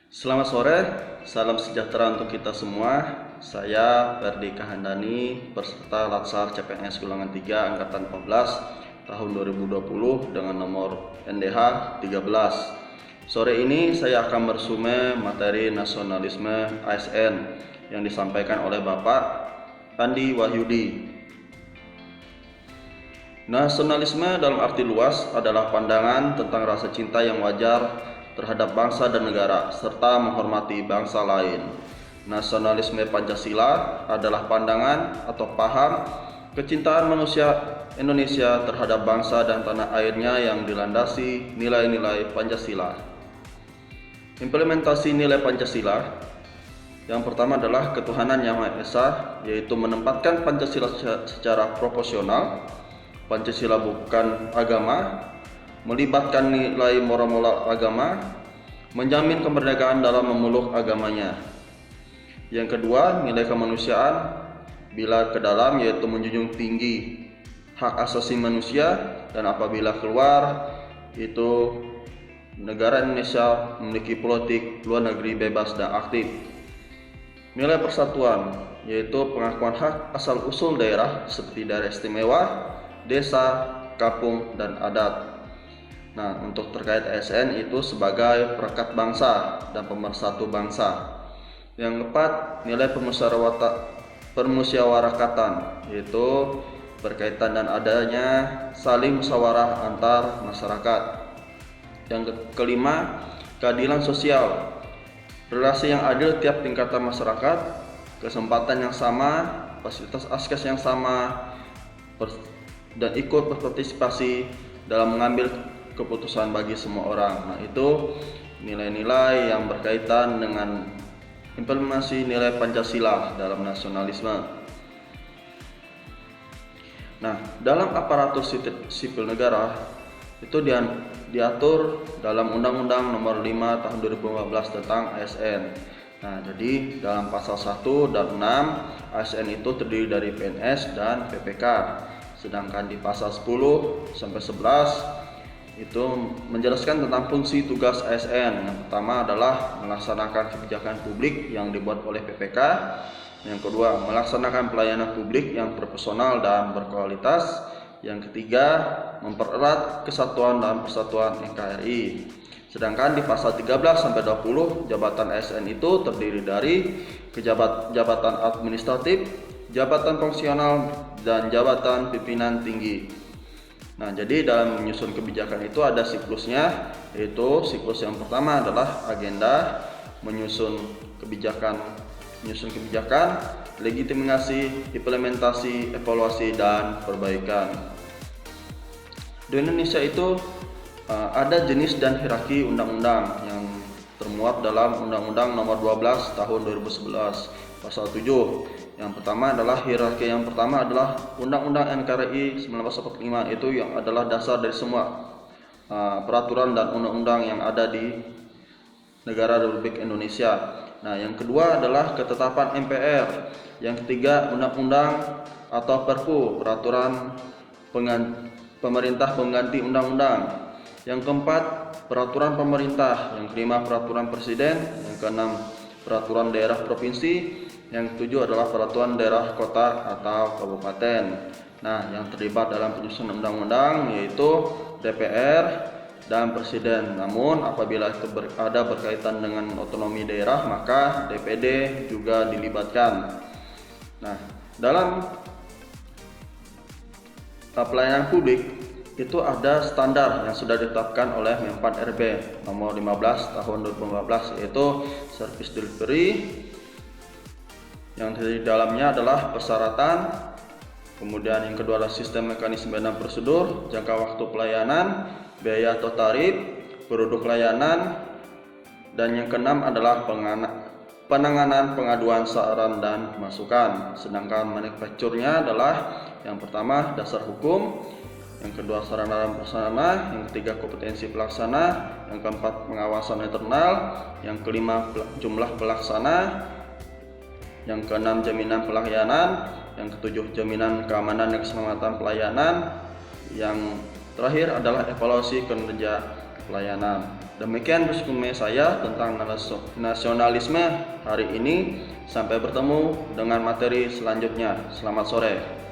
Selamat sore, salam sejahtera untuk kita semua. Saya Ferdi Kahandani, peserta Latsar CPNS Golongan 3 Angkatan 14 tahun 2020 dengan nomor NDH 13. Sore ini saya akan meresume materi nasionalisme ASN yang disampaikan oleh Bapak Andi Wahyudi. Nasionalisme dalam arti luas adalah pandangan tentang rasa cinta yang wajar terhadap bangsa dan negara, serta menghormati bangsa lain. Nasionalisme Pancasila adalah pandangan atau paham kecintaan manusia Indonesia terhadap bangsa dan tanah airnya yang dilandasi nilai-nilai Pancasila. Implementasi nilai Pancasila yang pertama adalah ketuhanan Yang Maha Esa, yaitu menempatkan Pancasila secara proporsional. Pancasila bukan agama, melibatkan nilai moral agama, menjamin kemerdekaan dalam memeluk agamanya. Yang kedua, nilai kemanusiaan bila ke dalam, yaitu menjunjung tinggi hak asasi manusia, dan apabila keluar itu negara Indonesia memiliki politik luar negeri bebas dan aktif. Nilai persatuan yaitu pengakuan hak asal usul daerah seperti daerah istimewa, desa, kampung, dan adat. Nah, untuk terkait ASN itu sebagai perekat bangsa dan pemersatu bangsa. Yang keempat, nilai permusyawarakatan, yaitu berkaitan dan adanya saling musyawarah antar masyarakat. Yang kelima, keadilan sosial, relasi yang adil tiap tingkatan masyarakat, kesempatan yang sama, fasilitas akses yang sama, dan ikut berpartisipasi dalam mengambil keputusan bagi semua orang. Nah, itu nilai-nilai yang berkaitan dengan implementasi nilai Pancasila dalam nasionalisme. Nah, dalam aparatur sipil negara itu diatur dalam Undang-Undang Nomor 5 Tahun 2015 tentang ASN. Nah, jadi dalam pasal 1 dan 6 ASN itu terdiri dari PNS dan PPK. Sedangkan di pasal 10 sampai 11 itu menjelaskan tentang fungsi tugas ASN. Yang pertama adalah melaksanakan kebijakan publik yang dibuat oleh PPK. Yang kedua, melaksanakan pelayanan publik yang profesional dan berkualitas. Yang ketiga, mempererat kesatuan dan persatuan NKRI. Sedangkan di pasal 13 sampai 20 jabatan ASN itu terdiri dari jabatan administratif, jabatan fungsional, dan jabatan pimpinan tinggi. Nah, jadi dalam menyusun kebijakan itu ada siklusnya, yaitu siklus yang pertama adalah agenda, menyusun kebijakan, legitimasi, implementasi, evaluasi, dan perbaikan. Di Indonesia itu ada jenis dan hierarki undang-undang yang termuat dalam Undang-Undang Nomor 12 Tahun 2011 Pasal 7. Yang pertama adalah hierarki yang pertama adalah Undang-Undang NKRI 1945, itu yang adalah dasar dari semua peraturan dan undang-undang yang ada di negara Republik Indonesia. Nah, yang kedua adalah ketetapan MPR. Yang ketiga, undang-undang atau Perpu, peraturan pemerintah pengganti undang-undang. Yang keempat, peraturan pemerintah. Yang kelima, peraturan presiden. Yang keenam, peraturan daerah provinsi. Yang ketujuh adalah peraturan daerah kota atau kabupaten. Nah, yang terlibat dalam penyusunan undang-undang yaitu DPR dan presiden. Namun apabila itu ada berkaitan dengan otonomi daerah, maka DPD juga dilibatkan. Nah, dalam pelayanan publik itu ada standar yang sudah ditetapkan oleh Menpan RB nomor 15 tahun 2015, yaitu service delivery, yang di dalamnya adalah persyaratan, kemudian yang kedua adalah sistem mekanisme dan prosedur, jangka waktu pelayanan, biaya atau tarif, produk layanan, dan yang keenam adalah penanganan pengaduan saran dan masukan. Sedangkan manufakturnya adalah yang pertama dasar hukum, yang kedua sarana dan prasarana, yang ketiga kompetensi pelaksana, yang keempat pengawasan internal, yang kelima jumlah pelaksana, yang keenam jaminan pelayanan, yang ketujuh jaminan keamanan dan keselamatan pelayanan, yang terakhir adalah evaluasi kinerja pelayanan. Demikian resume saya tentang nasionalisme hari ini. Sampai bertemu dengan materi selanjutnya. Selamat sore.